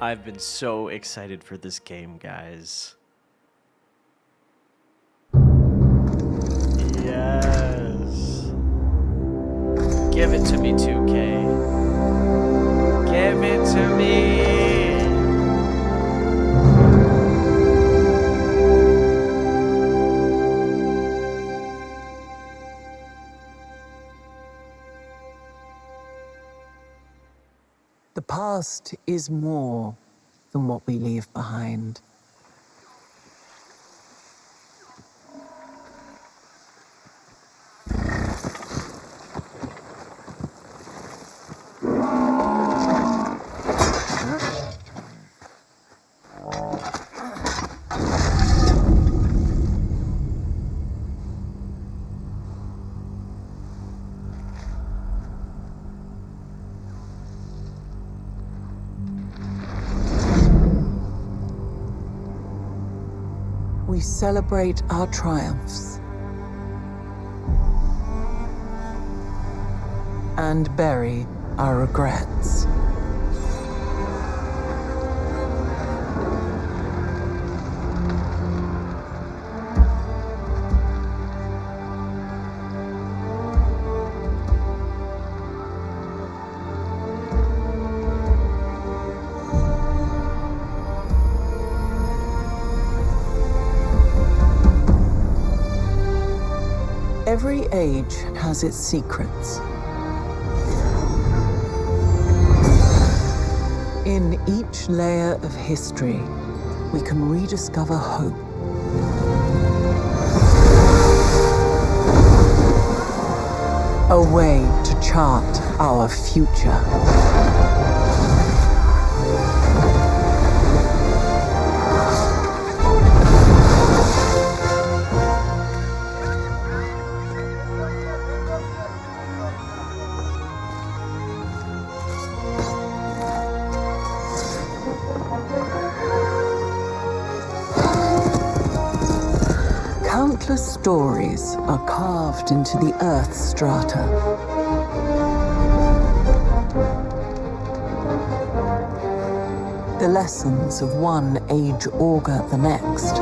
I've been so excited for this game, guys. Yes. Give it to me, 2K. Give it to me. The past is more than what we leave behind. We celebrate our triumphs and bury our regrets. Every age has its secrets. In each layer of history, we can rediscover hope. A way to chart our future. Countless stories are carved into the Earth's strata. The lessons of one age augur the next.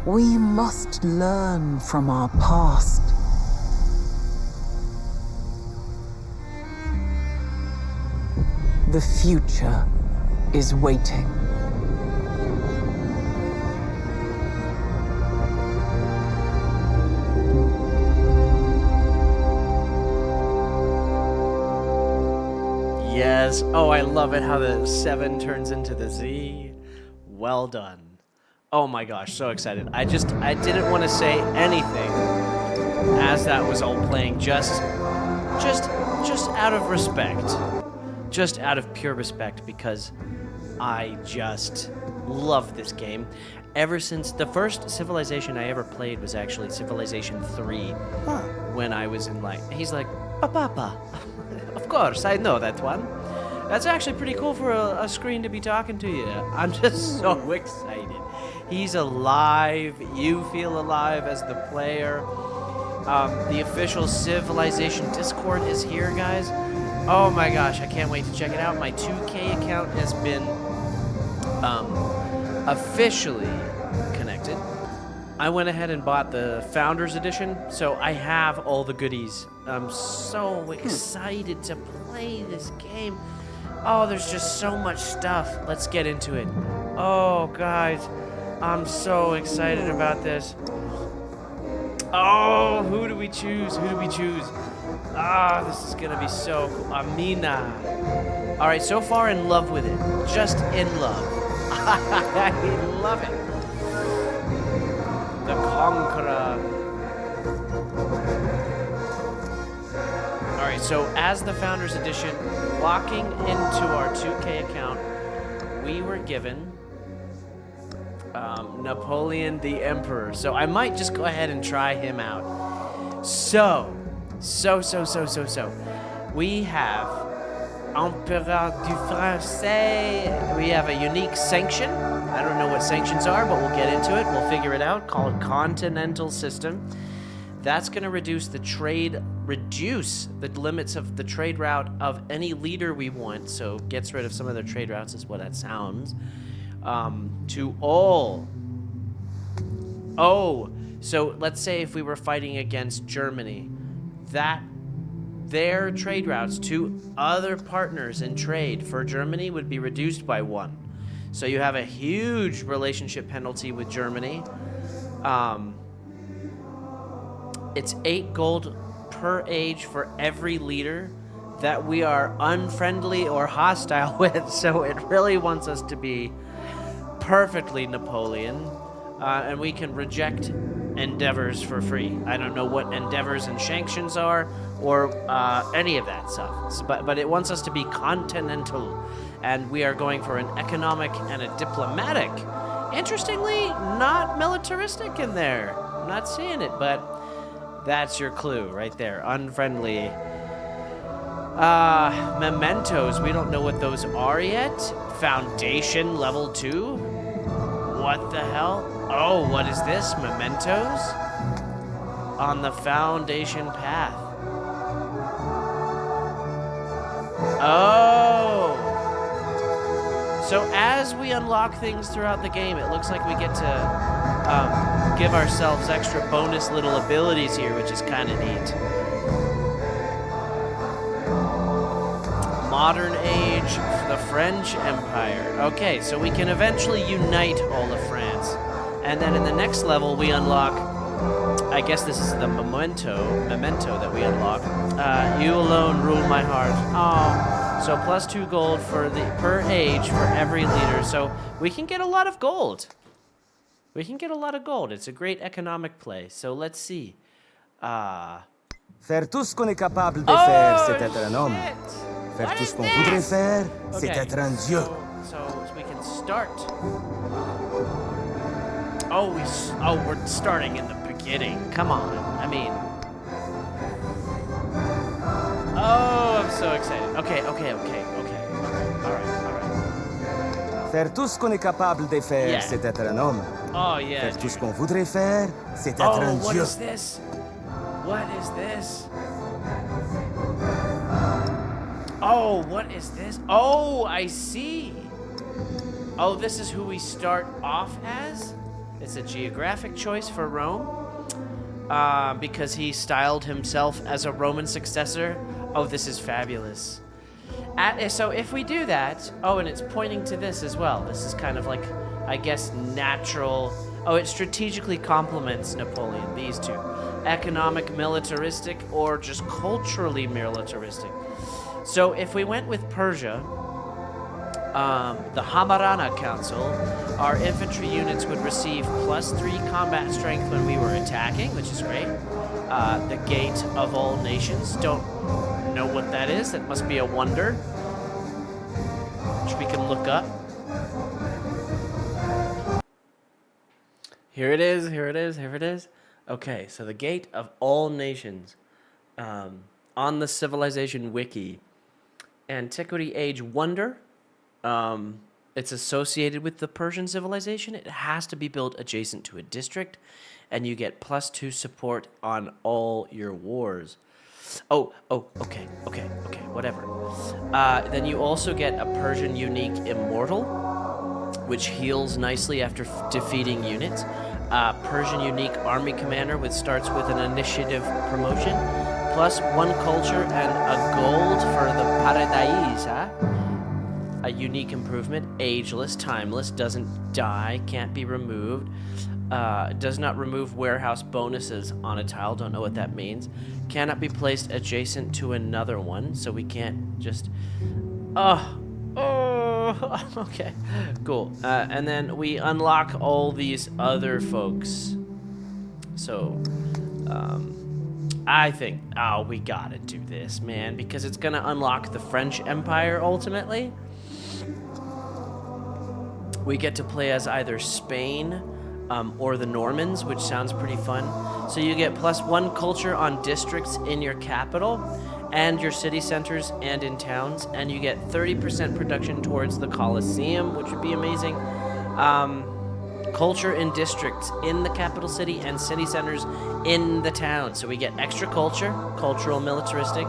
We must learn from our past. The future is waiting. Yes. Oh, I love it how the 7 turns into the Z. Well done. Oh my gosh, so excited. I didn't want to say anything as that was all playing, just out of respect. Just out of pure respect, because I just love this game. Ever since the first Civilization I ever played was actually Civilization 3. When I was in he's like, Papa. Of course, I know that one. That's actually pretty cool for a screen to be talking to you. I'm just so excited. He's alive. You feel alive as the player. The official Civilization Discord is here, guys. Oh my gosh, I can't wait to check it out. My 2K account has been officially connected. I went ahead and bought the Founders Edition, so I have all the goodies. I'm so excited to play this game. Oh, there's just so much stuff. Let's get into it. Oh, guys. I'm so excited about this. Oh, who do we choose? Who do we choose? Ah, this is gonna be so cool. Amina. All right, so far in love with it. Just in love. I love it. The Conqueror. All right, right, so as the Founders Edition, locking into our 2K account, we were given Napoleon the Emperor. So I might just go ahead and try him out. So. We have Empereur du Français. We have a unique sanction. I don't know what sanctions are, but we'll get into it. We'll figure it out. Called Continental System. That's going to reduce the limits of the trade route of any leader we want. So gets rid of some of their trade routes is what that sounds. To all. Oh, so let's say if we were fighting against Germany, that their trade routes to other partners in trade for Germany would be reduced by 1. So you have a huge relationship penalty with Germany. It's 8 gold per age for every leader that we are unfriendly or hostile with. So it really wants us to be perfectly Napoleon. And we can reject endeavors for free. I don't know what endeavors and sanctions are or any of that stuff. But it wants us to be continental. And we are going for an economic and a diplomatic. Interestingly, not militaristic in there. I'm not seeing it, but that's your clue right there. Unfriendly. Mementos. We don't know what those are yet. Foundation level 2. What the hell? Oh, what is this? Mementos? On the Foundation path. Oh! So as we unlock things throughout the game, it looks like we get to give ourselves extra bonus little abilities here, which is kind of neat. Modern age, the French Empire. Okay, so we can eventually unite all of France. And then in the next level, we unlock, I guess this is the memento that we unlock. You alone rule my heart. Oh, so plus 2 gold per age for every leader. So we can get a lot of gold. It's a great economic play. So let's see. Faire tout ce qu'on est capable de faire, c'est être un homme. Faire What tout is ce qu'on voudrait this? faire, c'est Okay, être un dieu. So we can start. We're starting in the beginning. Come on. I mean. Oh, I'm so excited. Okay. All right. Faire tout ce qu'on est capable de faire, Yeah. c'est être un homme. Oh yeah. Faire tout ce dude. qu'on voudrait faire, c'est être un What dieu. is this? What is this? Oh, what is this? Oh, I see. Oh, this is who we start off as? It's a geographic choice for Rome. Because he styled himself as a Roman successor. Oh, this is fabulous. So if we do that, and it's pointing to this as well. This is kind of like, I guess, natural. Oh, it strategically complements Napoleon, these two. Economic, militaristic, or just culturally militaristic. So if we went with Persia, the Hamarana Council, our infantry units would receive plus 3 combat strength when we were attacking, which is great. The Gate of All Nations, don't know what that is. That must be a wonder, which we can look up. Here it is. Okay, so the Gate of All Nations. On the Civilization Wiki. Antiquity Age Wonder. It's associated with the Persian civilization. It has to be built adjacent to a district, and you get plus 2 support on all your wars. Okay, whatever. Then you also get a Persian unique Immortal, which heals nicely after defeating units. Persian unique Army Commander, which starts with an initiative promotion, plus 1 culture and a gold for the Paradise, a unique improvement, ageless, timeless, doesn't die, can't be removed, does not remove warehouse bonuses on a tile, don't know what that means, cannot be placed adjacent to another one, so we can't just, okay, cool. And then we unlock all these other folks. So, I think, oh, we gotta do this, man, because it's gonna unlock the French Empire ultimately. We get to play as either Spain or the Normans, which sounds pretty fun. So you get +1 culture on districts in your capital and your city centers and in towns, and you get 30% production towards the Colosseum, which would be amazing. Culture in districts in the capital city and city centers in the town. So we get extra culture, cultural, militaristic.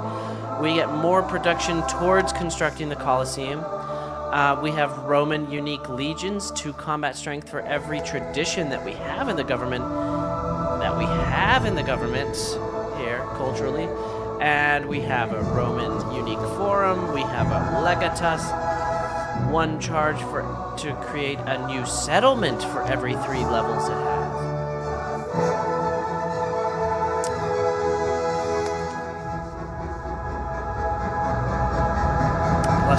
We get more production towards constructing the Colosseum. We have Roman unique legions, 2 combat strength for every tradition that we have in the government. Here, culturally. And we have a Roman unique forum. We have a legatus. 1 charge to create a new settlement for every 3 levels it has.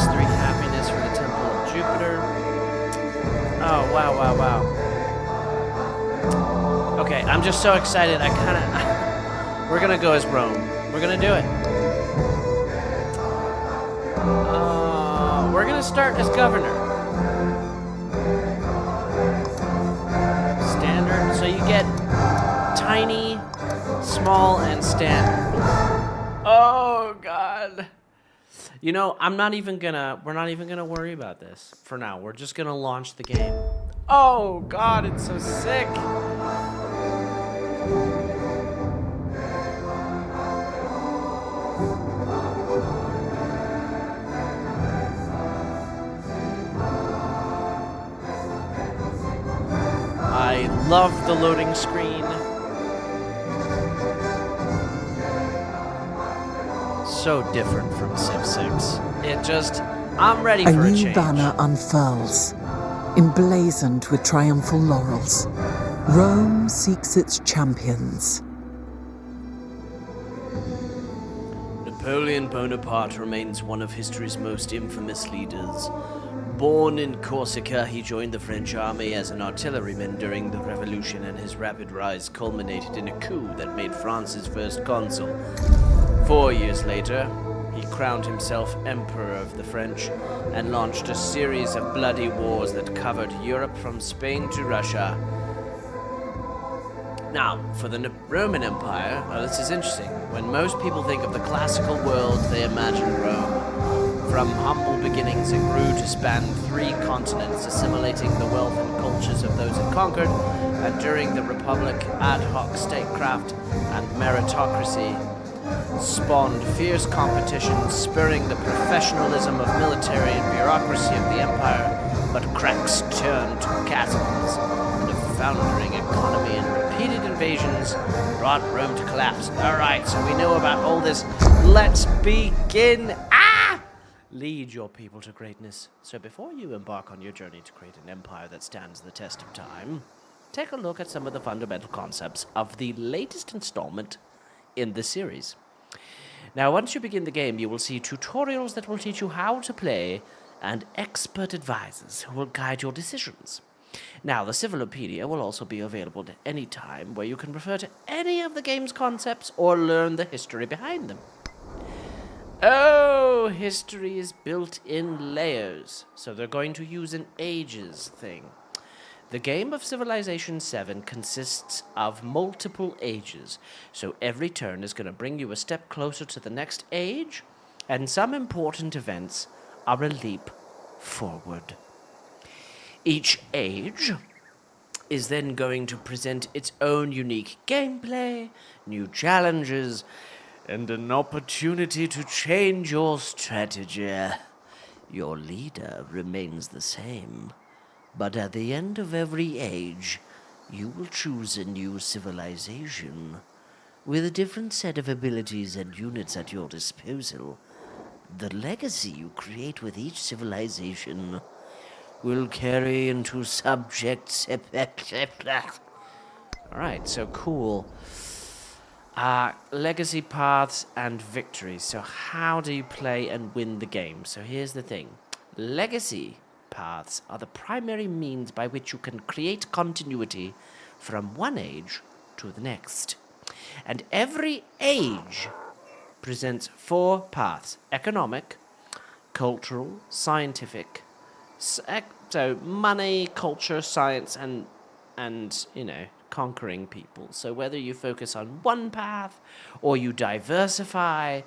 +3 happiness for the Temple of Jupiter. Oh, wow. Okay, I'm just so excited. We're gonna go as Rome. We're gonna do it. We're gonna start as governor. Standard. So you get tiny, small, and standard. Oh, God. You know, we're not even gonna worry about this for now. We're just gonna launch the game. Oh, God, it's so sick. I love the loading screen. So different from Civ 6. I'm ready for a change. A new banner unfurls, emblazoned with triumphal laurels. Rome seeks its champions. Napoleon Bonaparte remains one of history's most infamous leaders. Born in Corsica, he joined the French army as an artilleryman during the Revolution, and his rapid rise culminated in a coup that made France his first consul. 4 years later, he crowned himself Emperor of the French and launched a series of bloody wars that covered Europe from Spain to Russia. Now, for the Roman Empire, this is interesting. When most people think of the classical world, they imagine Rome. From humble beginnings, it grew to span 3 continents, assimilating the wealth and cultures of those it conquered, and during the Republic, ad hoc statecraft and meritocracy spawned fierce competition, spurring the professionalism of military and bureaucracy of the empire, but cracks turned to chasms, and a foundering economy and repeated invasions brought Rome to collapse. Alright, so we know about all this. Let's begin! Lead your people to greatness. So before you embark on your journey to create an empire that stands the test of time, take a look at some of the fundamental concepts of the latest installment in the series. Now, once you begin the game, you will see tutorials that will teach you how to play and expert advisors who will guide your decisions. Now, the Civilopedia will also be available at any time, where you can refer to any of the game's concepts or learn the history behind them. Oh, history is built in layers, so they're going to use an ages thing. The game of Civilization 7 consists of multiple ages, so every turn is going to bring you a step closer to the next age, and some important events are a leap forward. Each age is then going to present its own unique gameplay, new challenges, and an opportunity to change your strategy. Your leader remains the same, but at the end of every age, you will choose a new civilization with a different set of abilities and units at your disposal. The legacy you create with each civilization will carry into subjects. Alright, so cool. Legacy paths and victories. So how do you play and win the game? So here's the thing. Legacy paths are the primary means by which you can create continuity from one age to the next. And every age presents 4 paths: economic, cultural, scientific, so money, culture, science, and conquering people. So whether you focus on one path or you diversify,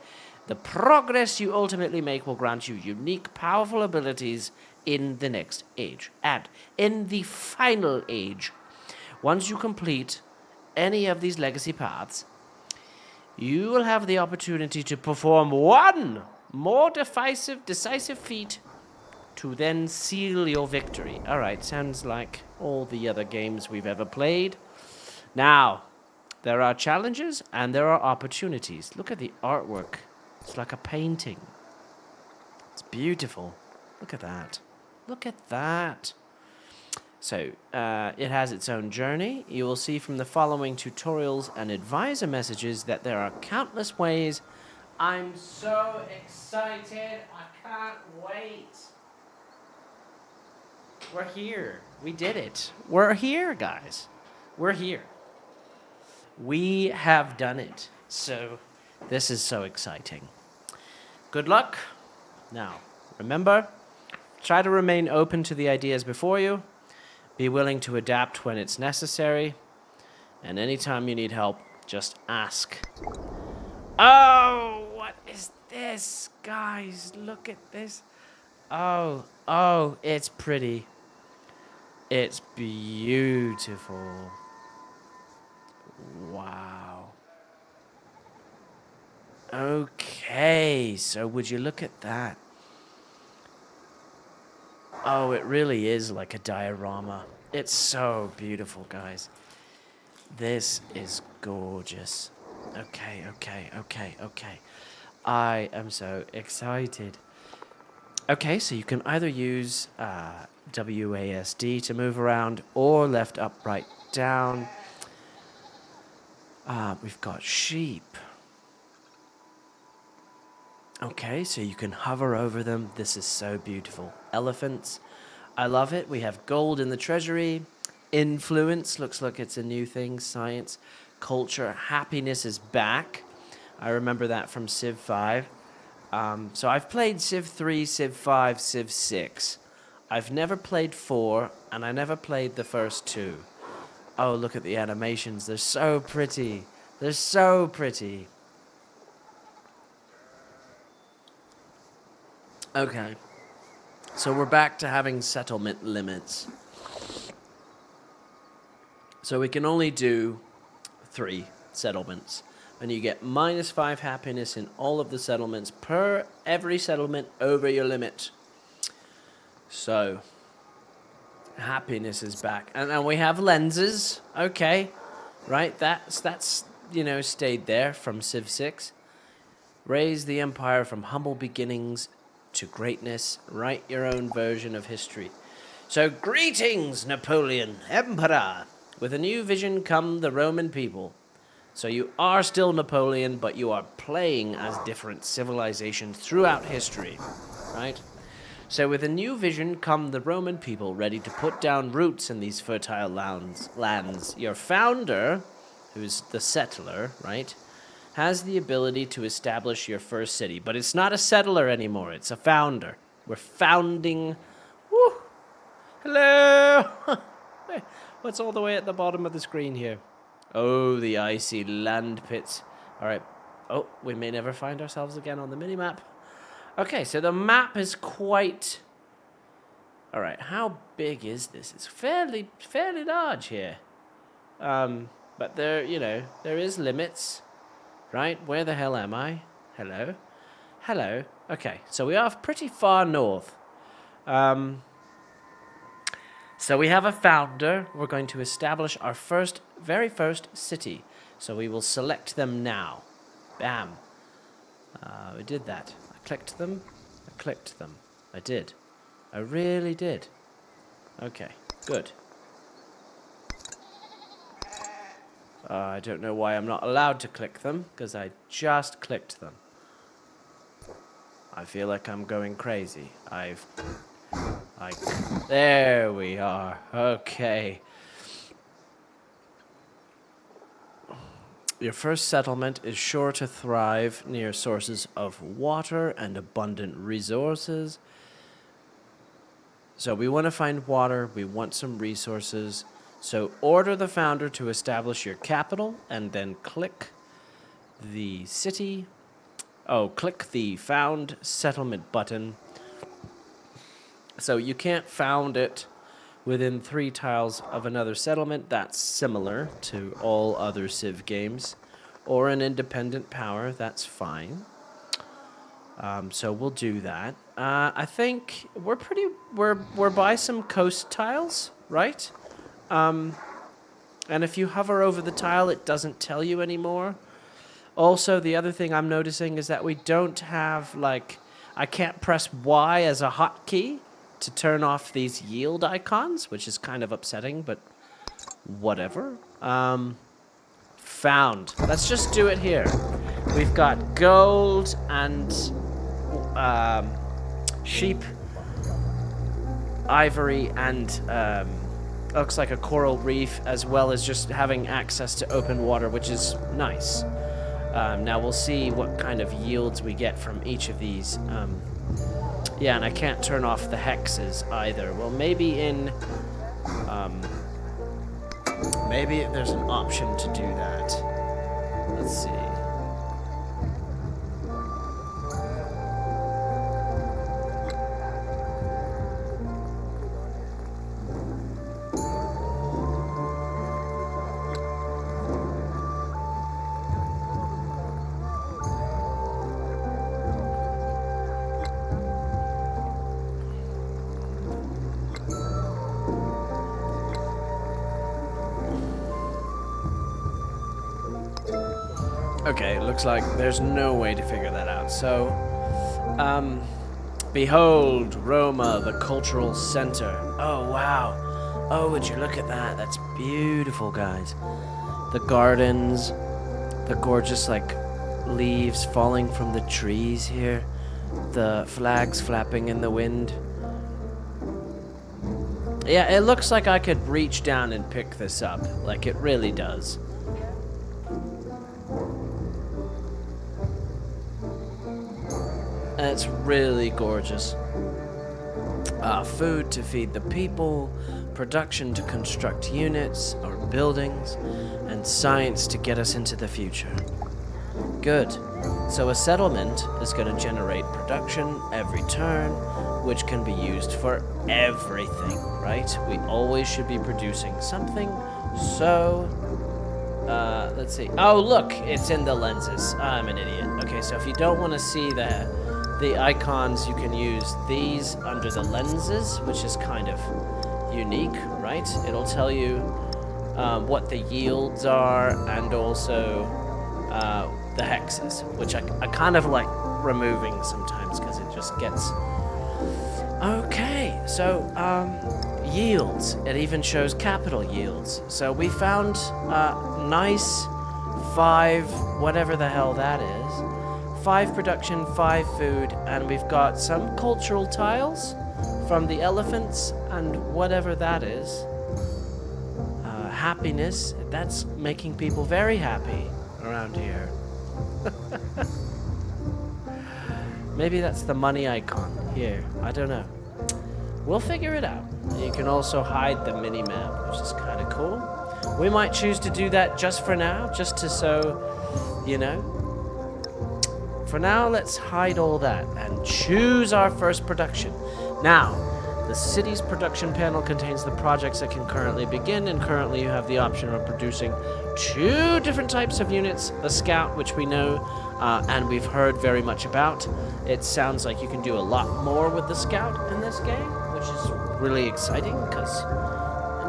the progress you ultimately make will grant you unique, powerful abilities in the next age. And in the final age, once you complete any of these legacy paths, you will have the opportunity to perform one more decisive feat to then seal your victory. All right, sounds like all the other games we've ever played. Now, there are challenges and there are opportunities. Look at the artwork. It's like a painting. It's beautiful. Look at that. Look at that. So, it has its own journey. You will see from the following tutorials and advisor messages that there are countless ways. I'm so excited. I can't wait. We're here. We did it. We're here, guys. We're here. We have done it. So, this is so exciting. Good luck. Now, remember, try to remain open to the ideas before you. Be willing to adapt when it's necessary. And anytime you need help, just ask. Oh, what is this? Guys, look at this. Oh, it's pretty. It's beautiful. Wow. Okay, so would you look at that? Oh, it really is like a diorama. It's so beautiful, guys. This is gorgeous. Okay. I am so excited. Okay, so you can either use WASD to move around or left, up, right, down. We've got sheep. Okay, so you can hover over them. This is so beautiful. Elephants. I love it. We have gold in the treasury. Influence. Looks like it's a new thing. Science. Culture. Happiness is back. I remember that from Civ 5. So I've played Civ 3, Civ 5, Civ 6. I've never played 4, and I never played the first 2. Oh, look at the animations. They're so pretty. They're so pretty. Okay. So we're back to having settlement limits. So we can only do 3 settlements. And you get -5 happiness in all of the settlements per every settlement over your limit. So, happiness is back. And we have lenses. Okay. Right? That's stayed there from Civ 6. Raise the empire from humble beginnings to greatness. Write your own version of history. So, greetings, Napoleon, Emperor. With a new vision come the Roman people. So you are still Napoleon, but you are playing as different civilizations throughout history, right? So with a new vision come the Roman people, ready to put down roots in these fertile lands. Your founder, who's the settler, right, has the ability to establish your first city. But it's not a settler anymore, it's a founder. We're founding... Woo! Hello! What's all the way at the bottom of the screen here? Oh, the icy land pits. All right. Oh, we may never find ourselves again on the mini-map. Okay, so the map is quite... All right, how big is this? It's fairly large here. But there is limits, right? Where the hell am I? Hello? Okay, so we are pretty far north. So we have a founder. We're going to establish our very first city. So we will select them now. Bam. We did that. I clicked them. I did. I really did. Okay, good. I don't know why I'm not allowed to click them, because I just clicked them. I feel like I'm going crazy. There we are. Okay. Your first settlement is sure to thrive near sources of water and abundant resources. So we want to find water, we want some resources. So order the founder to establish your capital and then click the city. Oh, click the found settlement button. So you can't found it within 3 tiles of another settlement. That's similar to all other Civ games. Or an independent power, that's fine. So we'll do that. I think we're by some coast tiles, right? And if you hover over the tile, it doesn't tell you anymore. Also, the other thing I'm noticing is that we don't have, like, I can't press Y as a hotkey to turn off these yield icons, which is kind of upsetting, but whatever. Found. Let's just do it here. We've got gold and sheep, ivory, and looks like a coral reef, as well as just having access to open water, which is nice. Now we'll see what kind of yields we get from each of these. Yeah, and I can't turn off the hexes either. Well, maybe in... maybe there's an option to do that. Let's see. Okay, looks like there's no way to figure that out. So, behold, Roma, the cultural center. Oh, wow. Oh, would you look at that? That's beautiful, guys. The gardens, the gorgeous, like, leaves falling from the trees here. The flags flapping in the wind. Yeah, it looks like I could reach down and pick this up. Like, it really does. And it's really gorgeous. Food to feed the people, production to construct units or buildings, and science to get us into the future. Good. So a settlement is going to generate production every turn, which can be used for everything, right? We always should be producing something. So, let's see. Oh, look, it's in the lenses. I'm an idiot. Okay, so if you don't want to see the icons, you can use these under the lenses, which is kind of unique, right? It'll tell you what the yields are and also the hexes, which I kind of like removing sometimes because it just gets... Okay, so yields. It even shows capital yields. So we found nice 5, whatever the hell that is. 5 production, 5 food, and we've got some cultural tiles from the elephants and whatever that is. Happiness, that's making people very happy around here. Maybe that's the money icon here. I don't know. We'll figure it out. You can also hide the mini-map, which is kind of cool. We might choose to do that just for now, just to so, you know. For now, let's hide all that and choose our first production. Now, the city's production panel contains the projects that can currently begin, and currently you have the option of producing 2 different types of units. The Scout, which we know and we've heard very much about. It sounds like you can do a lot more with the Scout in this game, which is really exciting, because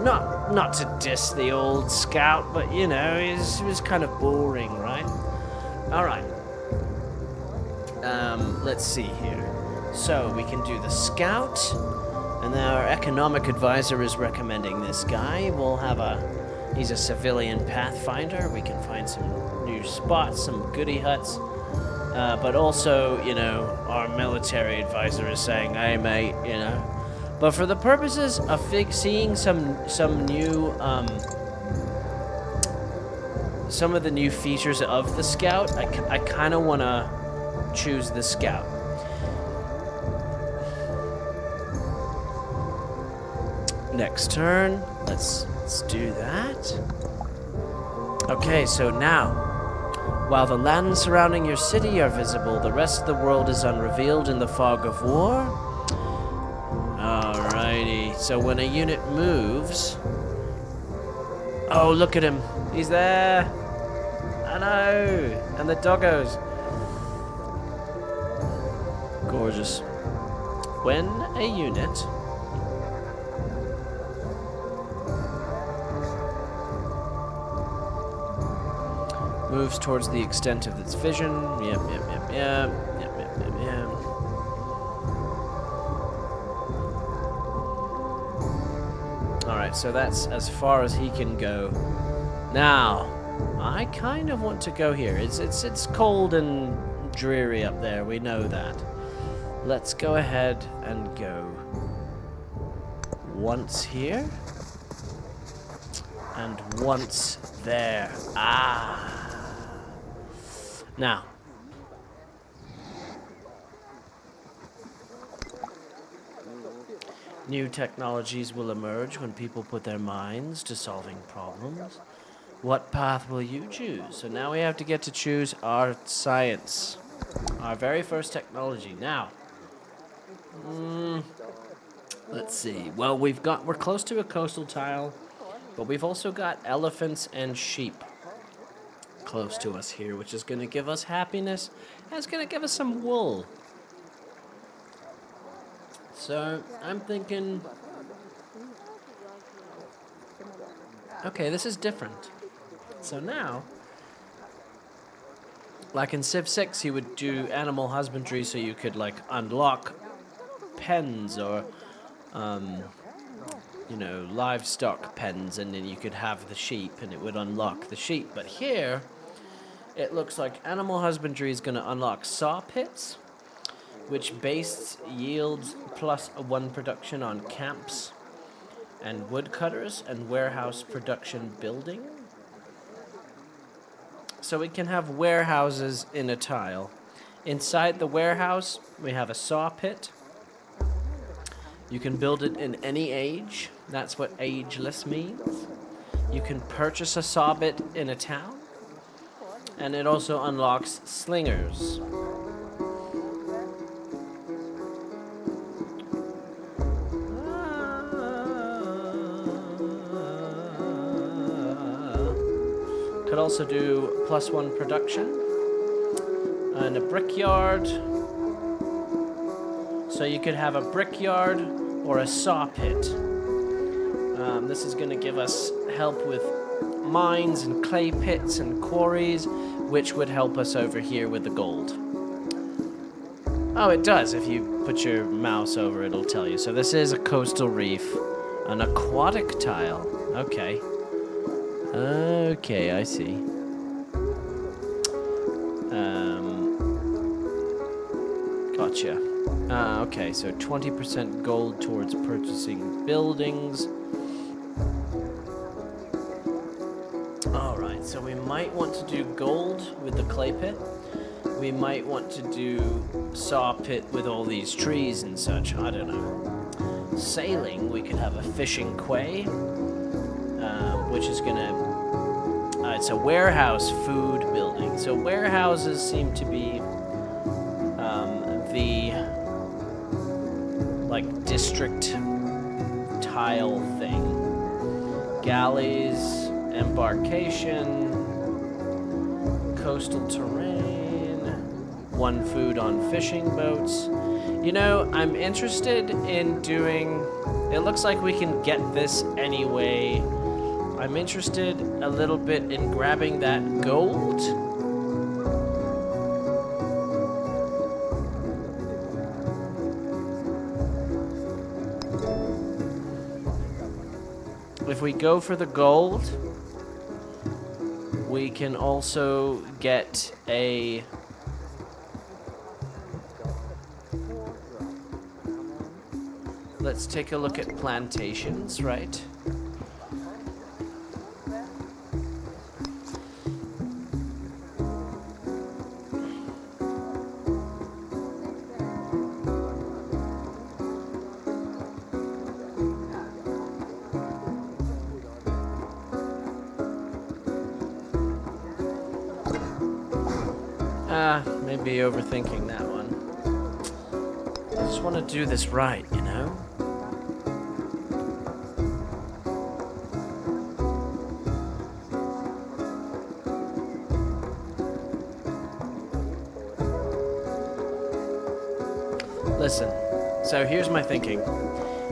not to diss the old Scout, but, you know, it was kind of boring, right? All right. Let's see here. So we can do the Scout, and our economic advisor is recommending this guy. We'll have he's a civilian pathfinder. We can find some new spots, some goodie huts. But also, you know, our military advisor is saying, hey mate, you know. But for the purposes of seeing some new some of the new features of the Scout, I kind of want to choose the Scout. Next turn, let's do that. Okay, so now, while the lands surrounding your city are visible, the rest of the world is unrevealed in the fog of war. Alrighty, so when a unit moves... Oh, look at him. He's there. I know. And the doggos. Gorgeous. When a unit... moves towards the extent of its vision. Yep. Alright, so that's as far as he can go. Now, I kind of want to go here. It's cold and dreary up there, we know that. Let's go ahead and go once here and once there. Now, new technologies will emerge when people put their minds to solving problems. What path will you choose? So now we have to get to choose our science, our very first technology. Now, let's see. Well, we're close to a coastal tile, but we've also got elephants and sheep close to us here, which is going to give us happiness, and it's going to give us some wool. So, I'm thinking... Okay, this is different. So now, like in Civ 6, you would do animal husbandry so you could, like, unlock pens or, livestock pens, and then you could have the sheep, and it would unlock the sheep. But here, it looks like animal husbandry is going to unlock saw pits, which base yields +1 production on camps and woodcutters and warehouse production building. So we can have warehouses in a tile. Inside the warehouse, we have a saw pit. You can build it in any age. That's what ageless means. You can purchase a saw pit in a town. And it also unlocks slingers. Could also do +1 production. And a brickyard. So you could have a brickyard or a saw pit. This is going to give us help with mines and clay pits and quarries, which would help us over here with the gold. Oh, it does. If you put your mouse over it, it'll tell you. So this is a coastal reef, an aquatic tile. Okay. Okay, I see. Gotcha. Okay, so 20% gold towards purchasing buildings. Alright, so we might want to do gold with the clay pit. We might want to do saw pit with all these trees and such. I don't know. Sailing, we could have a fishing quay, which is gonna... it's a warehouse food building. So warehouses seem to be the district tile thing. Galleys, embarkation, coastal terrain, 1 food on fishing boats. You know, I'm interested in doing... It looks like we can get this anyway. I'm interested a little bit in grabbing that gold. If we go for the gold, we can also get a... Let's take a look at plantations, right? Maybe overthinking that one. I just want to do this right, you know? Listen, so here's my thinking.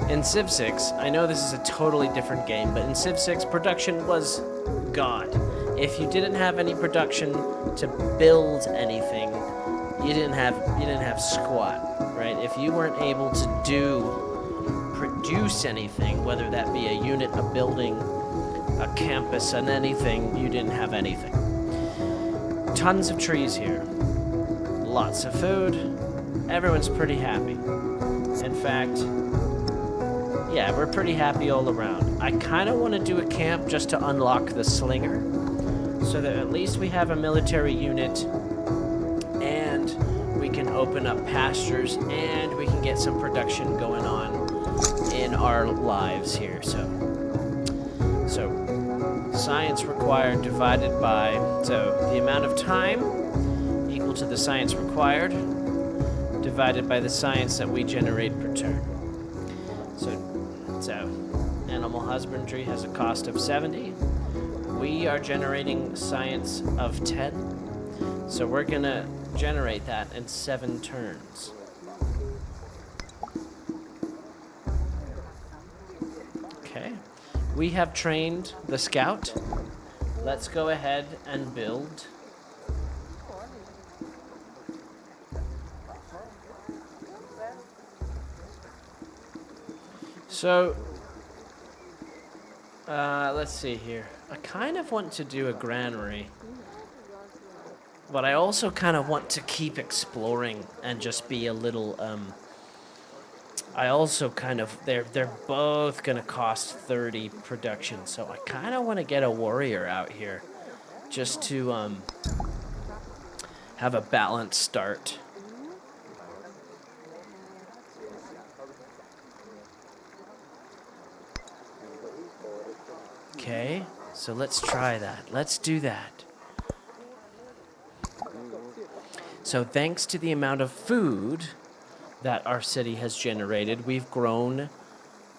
In Civ 6, I know this is a totally different game, but in Civ 6, production was God. If you didn't have any production to build anything, you didn't have squat, right? If you weren't able to produce anything, whether that be a unit, a building, a campus, and anything, you didn't have anything. Tons of trees here. Lots of food. Everyone's pretty happy. In fact, yeah, we're pretty happy all around. I kind of want to do a camp just to unlock the slinger, so that at least we have a military unit, and we can open up pastures, and we can get some production going on in our lives here. So science required divided by, so the amount of time equal to the science required divided by the science that we generate per turn. So animal husbandry has a cost of 70. We are generating science of 10. So we're gonna generate that in 7 turns. Okay. We have trained the scout. Let's go ahead and build. So, let's see here. I kind of want to do a granary, but I also kind of want to keep exploring and just be a little, I also kind of, they're both gonna cost 30 production, so I kind of want to get a warrior out here just to, have a balanced start. Okay, so let's try that. Let's do that. So thanks to the amount of food that our city has generated, we've grown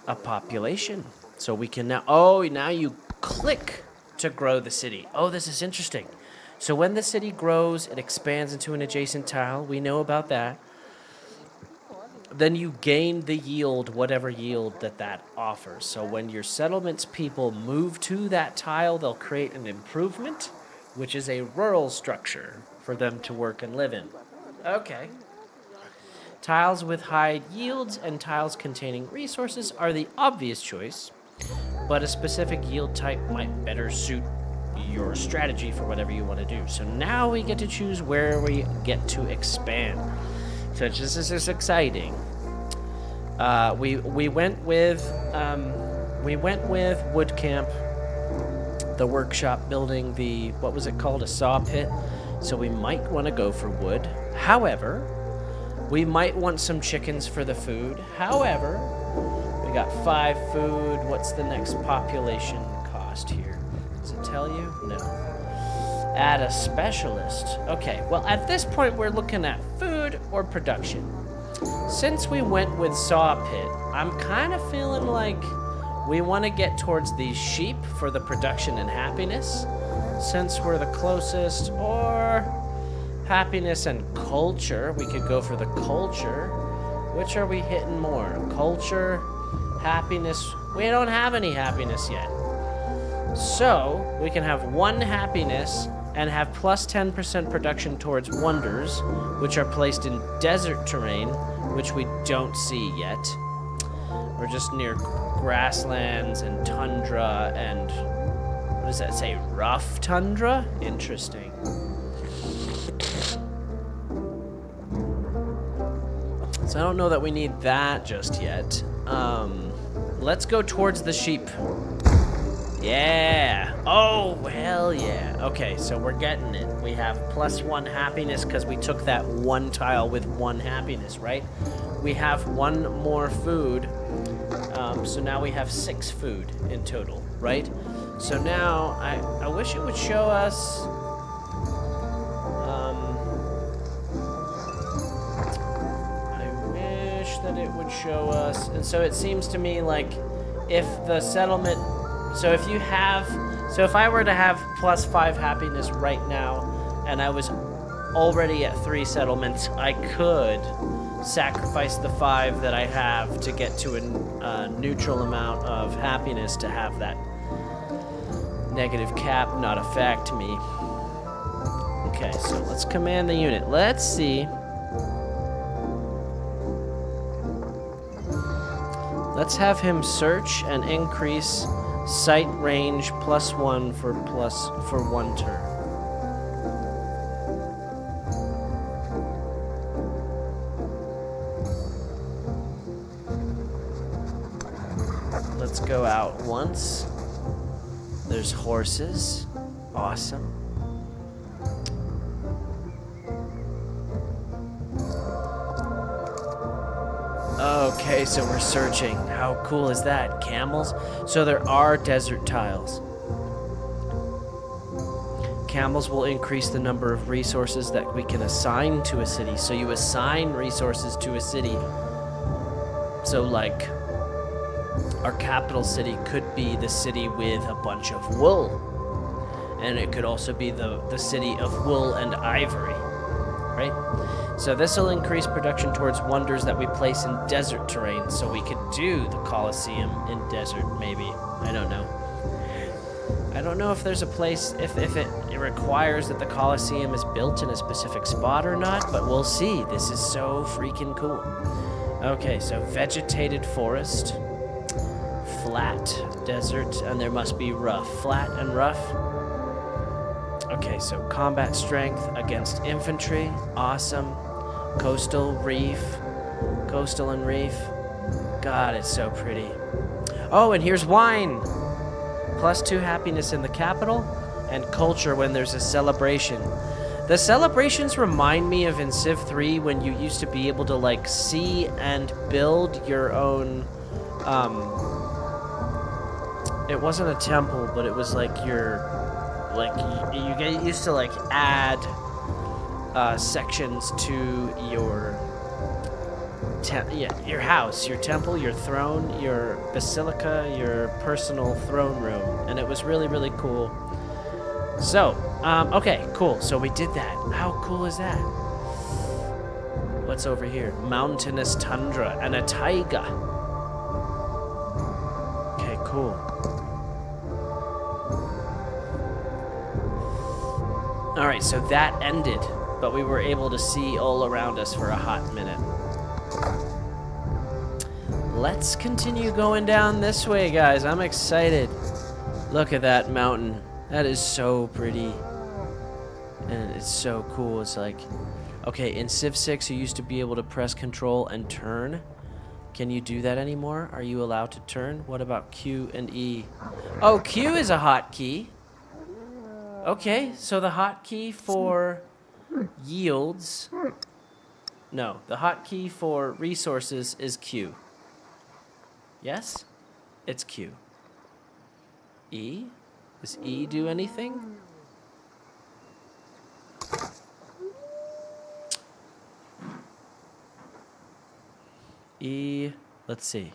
a population. So we can now, now you click to grow the city. Oh, this is interesting. So when the city grows, it expands into an adjacent tile. We know about that. Then you gain the yield, whatever yield that offers. So when your settlement's people move to that tile, they'll create an improvement, which is a rural structure for them to work and live in. Okay. Tiles with high yields and tiles containing resources are the obvious choice, but a specific yield type might better suit your strategy for whatever you want to do. So now we get to choose where we get to expand. So this is exciting. We went with wood camp, the workshop building, the, what was it called, a saw pit. So we might want to go for wood. However, we might want some chickens for the food. However, we got 5 food. What's the next population cost here? Does it tell you? No. Add a specialist. Okay, well, at this point, we're looking at food or production. Since we went with saw pit, I'm kind of feeling like we want to get towards these sheep for the production and happiness, since we're the closest, or happiness and culture. We could go for the culture. Which are we hitting more? Culture, happiness. We don't have any happiness yet. So we can have 1 happiness and have plus 10% production towards wonders, which are placed in desert terrain, which we don't see yet. We're just near grasslands and tundra and, what does that say, rough tundra? Interesting. So I don't know that we need that just yet. Let's go towards the sheep. Yeah. Oh, hell yeah. Okay, so we're getting it. We have plus 1 happiness because we took that 1 tile with 1 happiness, right? We have 1 more food. So now we have 6 food in total, right? So now I wish it would show us that it would show us. And so it seems to me like if the settlement, so if you have, so if I were to have +5 happiness right now, and I was already at 3 settlements, I could sacrifice the 5 that I have to get to a neutral amount of happiness to have that negative cap not affect me. Okay, so let's command the unit. Let's see. Let's have him search and increase sight range +1 for 1 turn. Let's go out once. There's horses. Awesome. Okay, so we're searching. How cool is that? Camels? So there are desert tiles. Camels will increase the number of resources that we can assign to a city. So you assign resources to a city. So like, our capital city could be the city with a bunch of wool. And it could also be the city of wool and ivory, right? So this will increase production towards wonders that we place in desert terrain. So we could do the Colosseum in desert, maybe. I don't know. I don't know if there's a place, if it requires that the Colosseum is built in a specific spot or not, but we'll see. This is so freaking cool. Okay, so vegetated forest, flat desert, and there must be rough. Flat and rough. Okay, so combat strength against infantry. Awesome. Coastal and reef. God, it's so pretty. Oh, and here's wine. +2 happiness in the capital, and culture when there's a celebration. The celebrations remind me of in Civ 3 when you used to be able to like see and build your own, it wasn't a temple, but it was like your, like you get used to like add sections to your your house, your temple, your throne, your basilica, your personal throne room, and it was really, really cool. So, okay, cool. So we did that. How cool is that? What's over here? Mountainous tundra and a taiga. Okay, cool. All right, so that ended, but we were able to see all around us for a hot minute. Let's continue going down this way, guys. I'm excited. Look at that mountain. That is so pretty. And it's so cool. It's like, okay, in Civ 6, you used to be able to press control and turn. Can you do that anymore? Are you allowed to turn? What about Q and E? Oh, Q is a hotkey. Okay, so the hotkey for yields. No, the hotkey for resources is Q. Yes? It's Q. E? Does E do anything? E, let's see.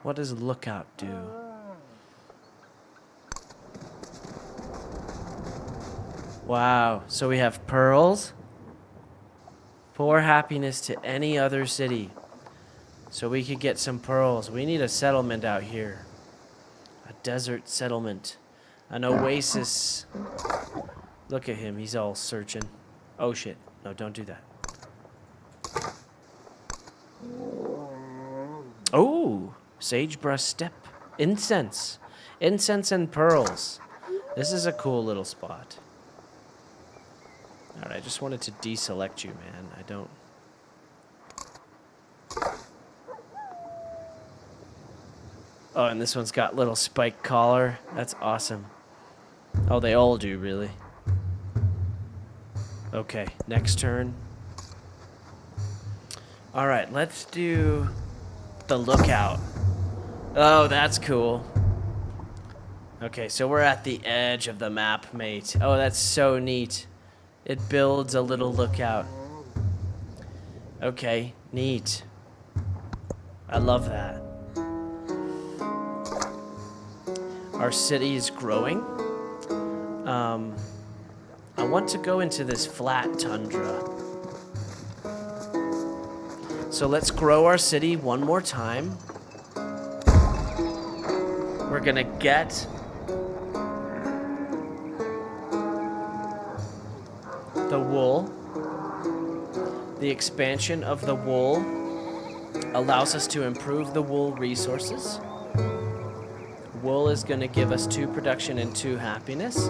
What does lookout do? Wow, so we have pearls. 4 happiness to any other city. So we could get some pearls. We need a settlement out here. A desert settlement. An oasis. Look at him, he's all searching. Oh shit, no, don't do that. Oh, sagebrush step. Incense. Incense and pearls. This is a cool little spot. Alright, I just wanted to deselect you, man. I don't... Oh, and this one's got little spike collar. That's awesome. Oh, they all do, really. Okay, next turn. Alright, let's do the lookout. Oh, that's cool. Okay, so we're at the edge of the map, mate. Oh, that's so neat. It builds a little lookout. Okay, neat. I love that. Our city is growing. I want to go into this flat tundra. So let's grow our city one more time. We're gonna get the wool. The expansion of the wool allows us to improve the wool resources. Wool is going to give us 2 production and 2 happiness.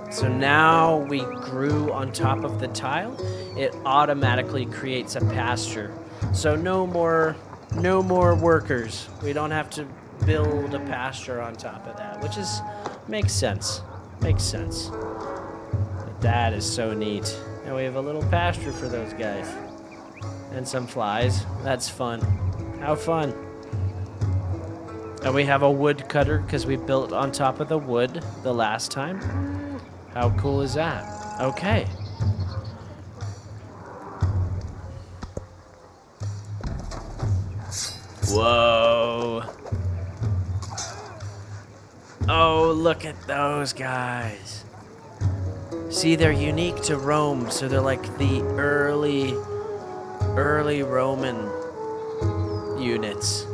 So now we grew on top of the tile. It automatically creates a pasture. So no more workers. We don't have to build a pasture on top of that, which makes sense. Makes sense. But that is so neat. And we have a little pasture for those guys. And some flies. That's fun. How fun. And we have a woodcutter because we built on top of the wood the last time. How cool is that? Okay. Whoa. Oh, look at those guys. See, they're unique to Rome, so they're like the early Roman units.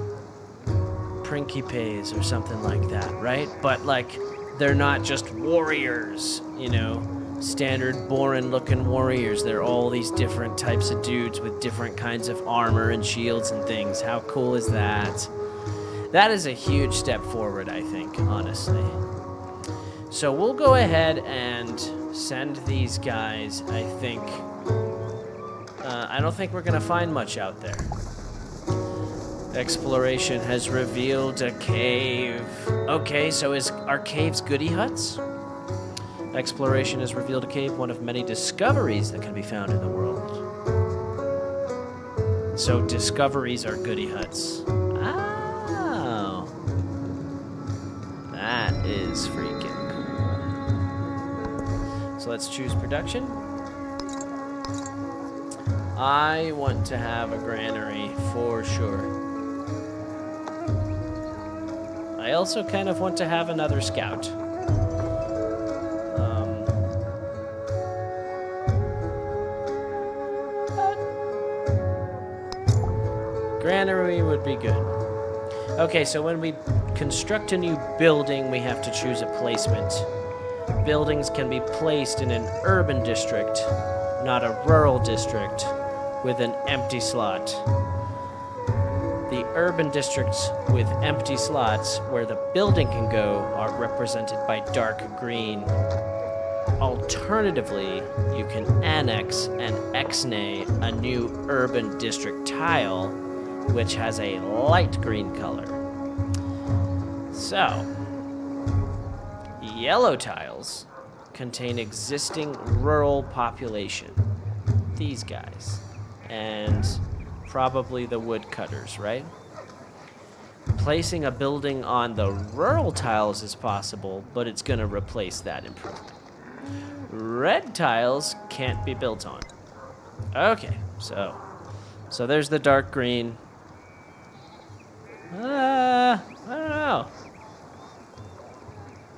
Principes or something like that, right? But like, they're not just warriors, you know, standard boring looking warriors. They're all these different types of dudes with different kinds of armor and shields and things. How cool is that? That is a huge step forward, I think, honestly. So we'll go ahead and send these guys, I think. I don't think we're going to find much out there. Exploration has revealed a cave. Okay, so are caves goodie huts? Exploration has revealed a cave, one of many discoveries that can be found in the world. So discoveries are goodie huts. Oh. That is freaking cool. So let's choose production. I want to have a granary for sure. I also kind of want to have another scout. Granary would be good. Okay, so when we construct a new building, we have to choose a placement. Buildings can be placed in an urban district, not a rural district, with an empty slot. The urban districts with empty slots where the building can go are represented by dark green. Alternatively, you can annex and exnay a new urban district tile, which has a light green color. So, yellow tiles contain existing rural population. These guys. And probably the woodcutters, right? Placing a building on the rural tiles is possible, but it's going to replace that improvement. Red tiles can't be built on. Okay, so there's the dark green. I don't know.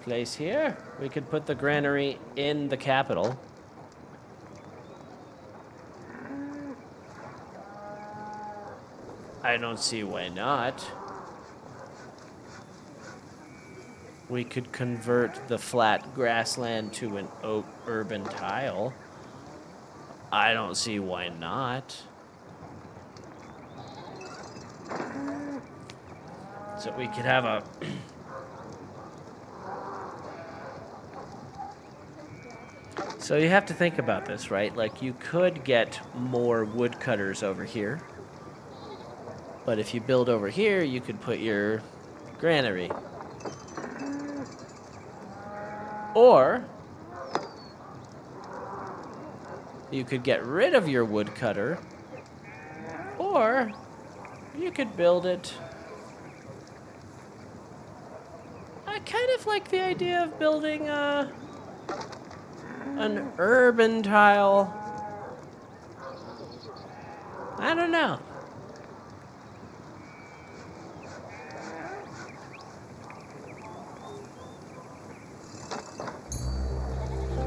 Place here. We could put the granary in the capital. I don't see why not. We could convert the flat grassland to an urban tile. I don't see why not. So we could have a... So you have to think about this, right? Like, you could get more woodcutters over here. But if you build over here, you could put your granary. Or You could get rid of your woodcutter, or you could build it. I kind of like the idea of building an urban tile. I don't know.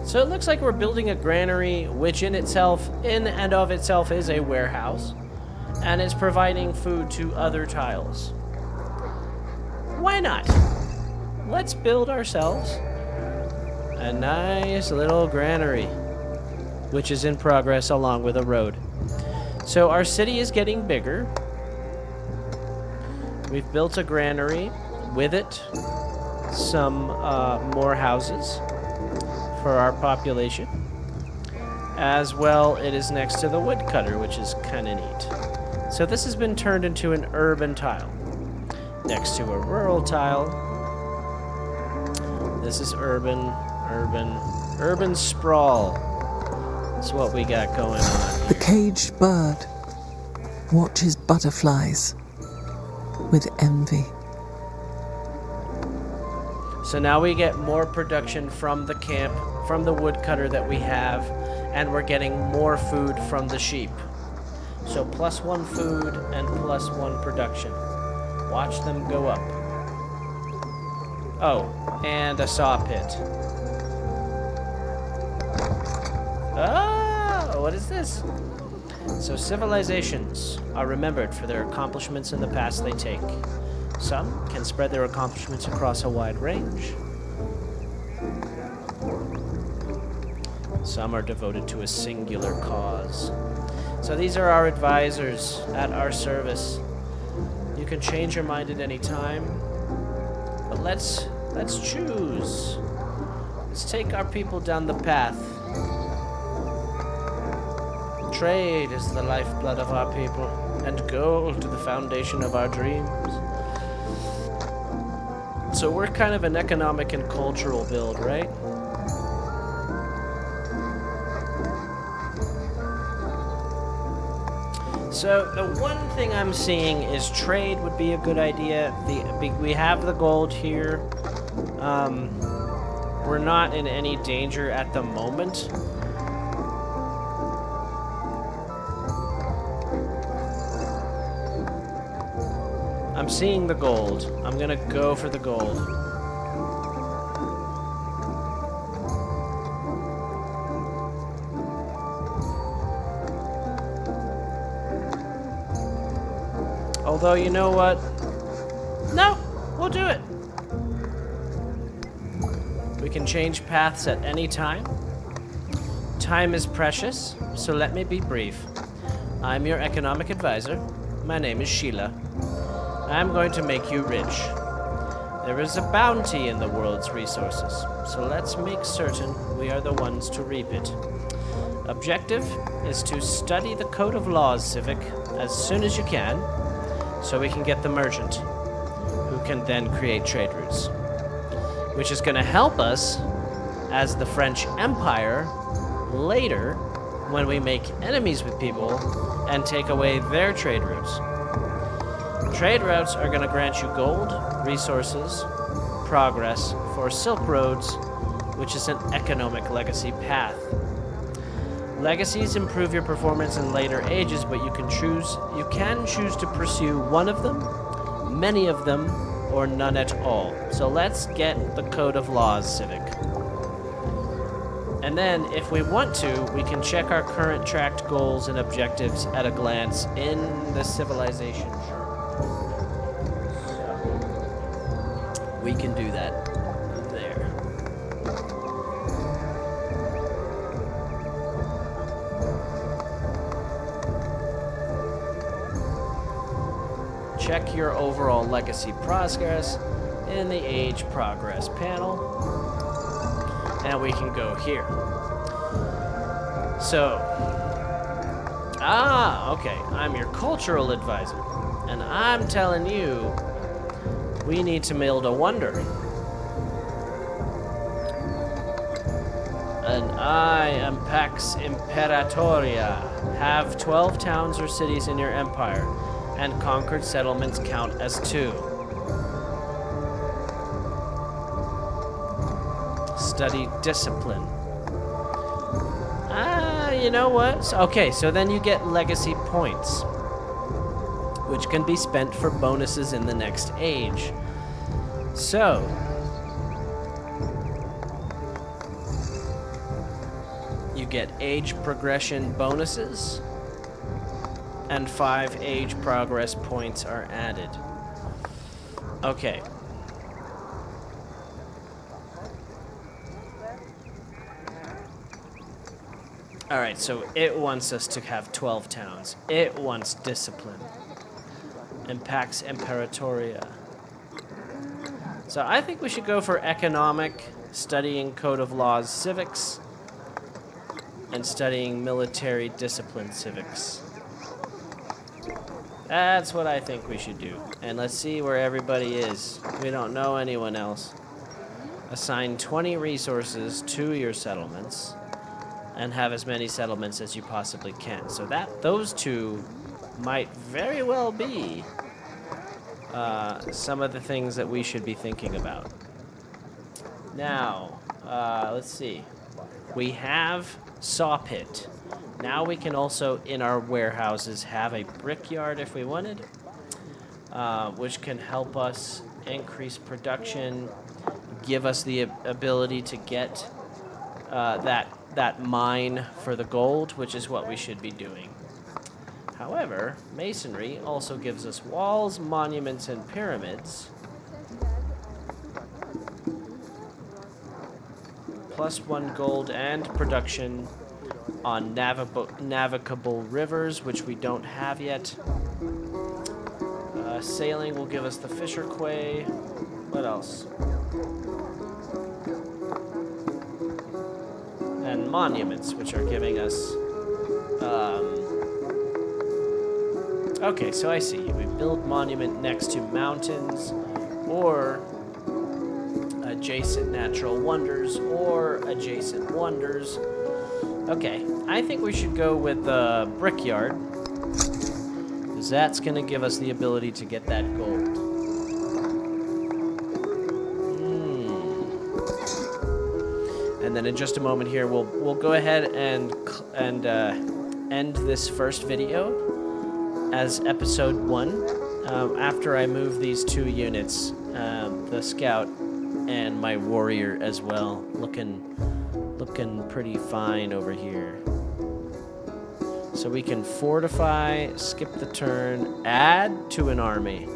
So it looks like we're building a granary, which in and of itself is a warehouse, and it's providing food to other tiles. Why not? Let's build ourselves a nice little granary, which is in progress along with a road. So our city is getting bigger. We've built a granary, with it some more houses for our population. As well, it is next to the woodcutter, which is kind of neat. So this has been turned into an urban tile. Next to a rural tile. This is urban sprawl. That's what we got going on. The caged bird watches butterflies with envy. So now we get more production from the camp, from the woodcutter that we have, and we're getting more food from the sheep. So +1 food and +1 production. Watch them go up. Oh, and a saw pit. Oh, what is this? So civilizations are remembered for their accomplishments in the paths they take. Some can spread their accomplishments across a wide range. Some are devoted to a singular cause. So these are our advisors at our service. You can change your mind at any time, but let's choose. Let's take our people down the path. Trade is the lifeblood of our people, and gold the foundation of our dreams. So we're kind of an economic and cultural build, right? So the one thing I'm seeing is trade would be a good idea. We have the gold here. We're not in any danger at the moment. I'm seeing the gold. I'm gonna go for the gold. Although, you know what? No, we'll do it. We can change paths at any time. Time is precious, so let me be brief. I'm your economic advisor. My name is Sheila. I'm going to make you rich. There is a bounty in the world's resources, so let's make certain we are the ones to reap it. Objective is to study the Code of Laws, Civic, as soon as you can, so we can get the merchant, who can then create trade routes, which is going to help us as the French Empire later when we make enemies with people and take away their trade routes. Trade routes are going to grant you gold, resources, progress for Silk Roads, which is an economic legacy path. Legacies improve your performance in later ages, but you can choose to pursue one of them, many of them, or none at all. So let's get the Code of Laws, Civic. And then, if we want to, we can check our current tracked goals and objectives at a glance in the civilization journal. We can do that there. Check your overall legacy progress in the age progress panel. And we can go here. So, okay, I'm your cultural advisor. And I'm telling you, we need to build a wonder. A And I am Pax Imperatoria. Have 12 towns or cities in your empire, and conquered settlements count as 2. Study discipline. You know what? Okay, so then you get legacy points, which can be spent for bonuses in the next age. So, you get age progression bonuses, and 5 age progress points are added. Okay. Alright, so it wants us to have 12 towns. It wants discipline. And Pax Imperatoria. So I think we should go for economic, studying code of laws civics, and studying military discipline civics. That's what I think we should do. And let's see where everybody is. We don't know anyone else. Assign 20 resources to your settlements, and have as many settlements as you possibly can. So those two might very well be some of the things that we should be thinking about. Now, let's see. We have saw pit. Now we can also, in our warehouses, have a brickyard if we wanted, which can help us increase production, give us the ability to get that mine for the gold, which is what we should be doing. However, masonry also gives us walls, monuments, and pyramids. +1 gold and production on navigable rivers, which we don't have yet. Sailing will give us the fisher quay. What else? And monuments, which are giving us... okay, so I see. We build monument next to mountains, or adjacent natural wonders, or adjacent wonders. Okay, I think we should go with the brickyard, because that's going to give us the ability to get that gold. And then in just a moment here, we'll go ahead and end this first video as episode 1. After I move these 2 units, the scout and my warrior as well, looking pretty fine over here. So we can fortify, skip the turn, add to an army.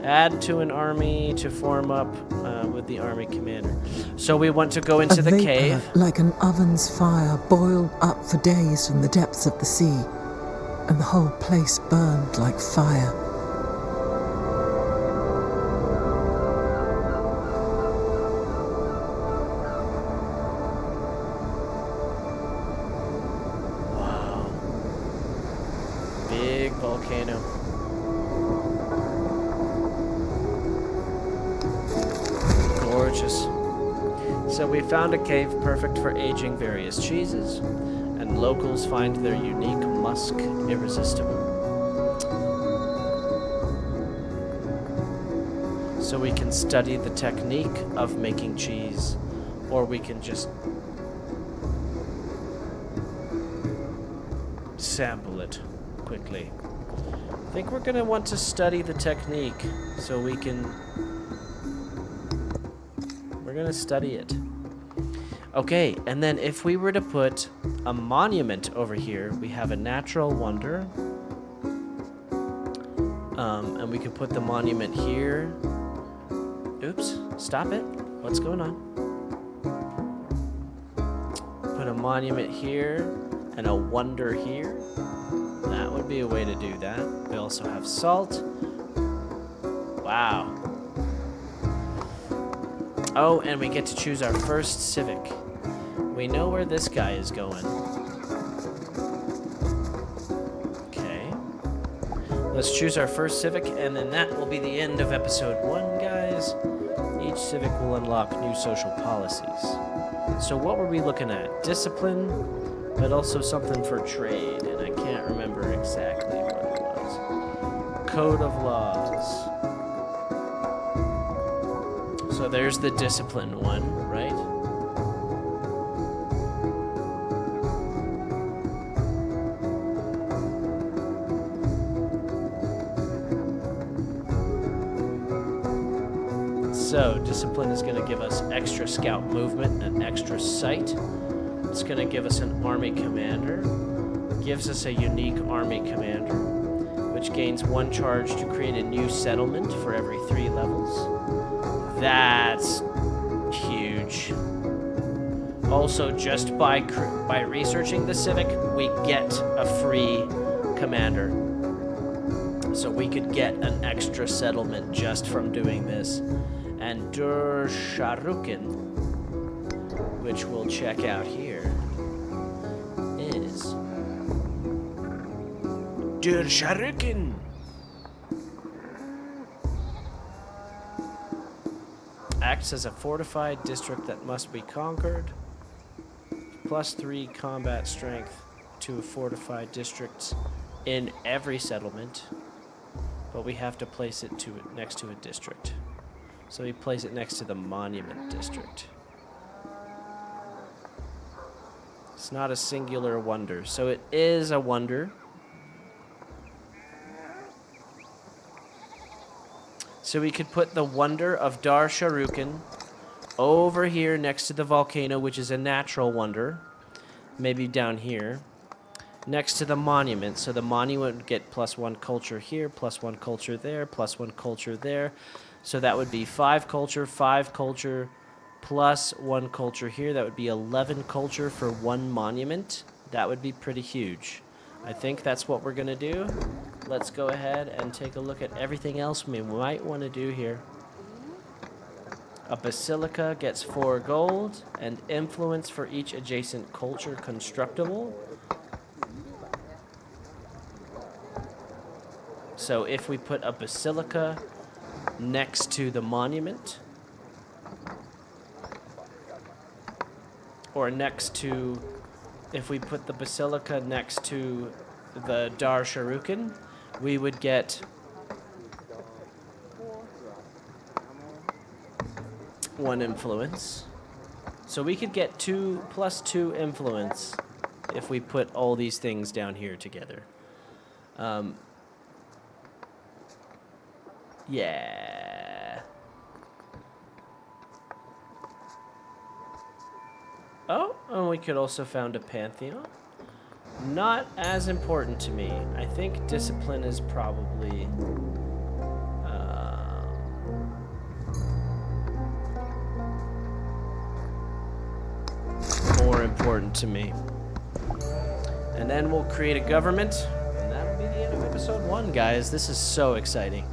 Add to an army to form up with the army commander. So we want to go into the cave. Like an oven's fire boiled up for days from the depths of the sea, and the whole place burned like fire. Wow. Big volcano. Gorgeous. So we found a cave perfect for aging various cheeses, and locals find their unique musk irresistible. So we can study the technique of making cheese, or we can just sample it quickly. I think we're going to want to study the technique so we can... We're going to study it. Okay, and then if we were to put a monument over here, we have a natural wonder. And we could put the monument here. Oops, stop it. What's going on? Put a monument here and a wonder here. That would be a way to do that. We also have salt. Wow. Oh, and we get to choose our first civic. We know where this guy is going. Okay. Let's choose our first civic, and then that will be the end of episode 1, guys. Each civic will unlock new social policies. So what were we looking at? Discipline, but also something for trade, and I can't remember exactly what it was. Code of laws. So there's the discipline one, right? So, discipline is going to give us extra scout movement and extra sight. It's going to give us an army commander. Gives us a unique army commander, which gains 1 charge to create a new settlement for every 3 levels. That's huge. Also, just by researching the civic, we get a free commander. So we could get an extra settlement just from doing this. And Dur Sharukin, which we'll check out here, is Dur Sharukin. Acts as a fortified district that must be conquered. +3 combat strength to fortified districts in every settlement, but we have to place it next to a district. So we place it next to the monument district. It's not a singular wonder, so it is a wonder. So we could put the wonder of Dar Sharukin over here next to the volcano, which is a natural wonder. Maybe down here. Next to the monument. So the monument would get +1 culture here, +1 culture there, +1 culture there. So that would be 5 culture, +1 culture here. That would be 11 culture for 1 monument. That would be pretty huge. I think that's what we're going to do. Let's go ahead and take a look at everything else we might want to do here. A basilica gets 4 gold and influence for each adjacent culture constructible. So if we put a basilica next to the monument, or if we put the basilica next to the Dar Sharukin, we would get 1 influence. So we could get +2 influence if we put all these things down here together. Yeah. Oh, and we could also found a pantheon. Not as important to me. I think discipline is probably more important to me. And then we'll create a government, and that'll be the end of episode 1, guys. This is so exciting.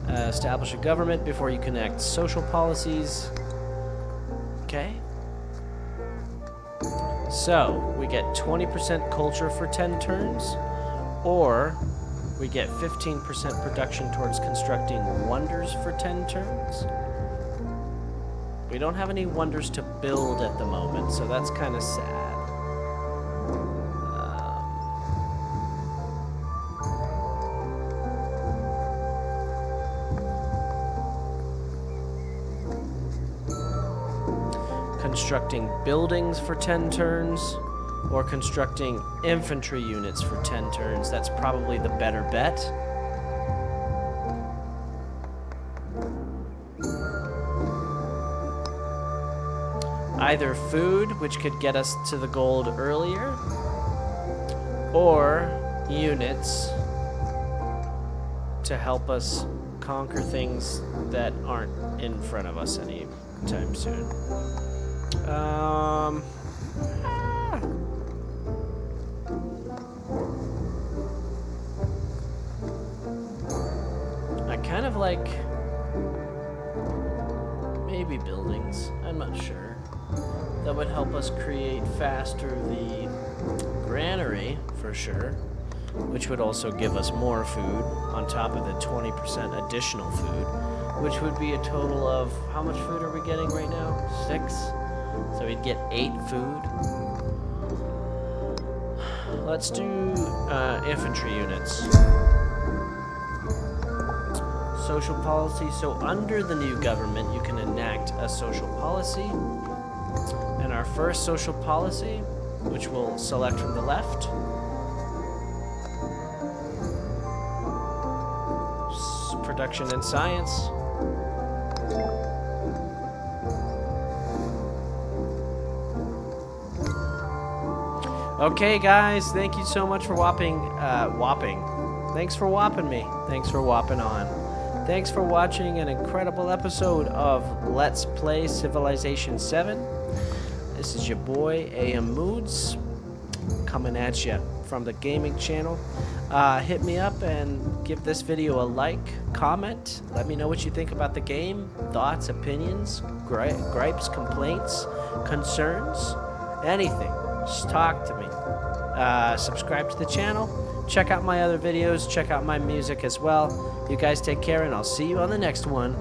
Establish a government before you connect social policies. Okay. So, we get 20% culture for 10 turns, or we get 15% production towards constructing wonders for 10 turns. We don't have any wonders to build at the moment, so that's kind of sad. Constructing buildings for 10 turns, or constructing infantry units for 10 turns. That's probably the better bet. Either food, which could get us to the gold earlier, or units to help us conquer things that aren't in front of us anytime soon. I kind of like maybe buildings. I'm not sure. That would help us create faster the granary for sure, which would also give us more food on top of the 20% additional food. which would be a total of, how much food are we getting right now? 6. So we'd get 8 food. Let's do infantry units. Social policy. So under the new government, you can enact a social policy. And our first social policy, which we'll select from the left, production and science. Okay, guys, thank you so much for whopping. Thanks for whopping me. Thanks for whopping on. Thanks for watching an incredible episode of Let's Play Civilization 7. This is your boy, AM Moods, coming at you from the gaming channel. Hit me up and give this video a like, comment. Let me know what you think about the game. Thoughts, opinions, gripes, complaints, concerns, anything. Just talk to me. Subscribe to the channel. Check out my other videos. Check out my music as well. You guys take care, and I'll see you on the next one.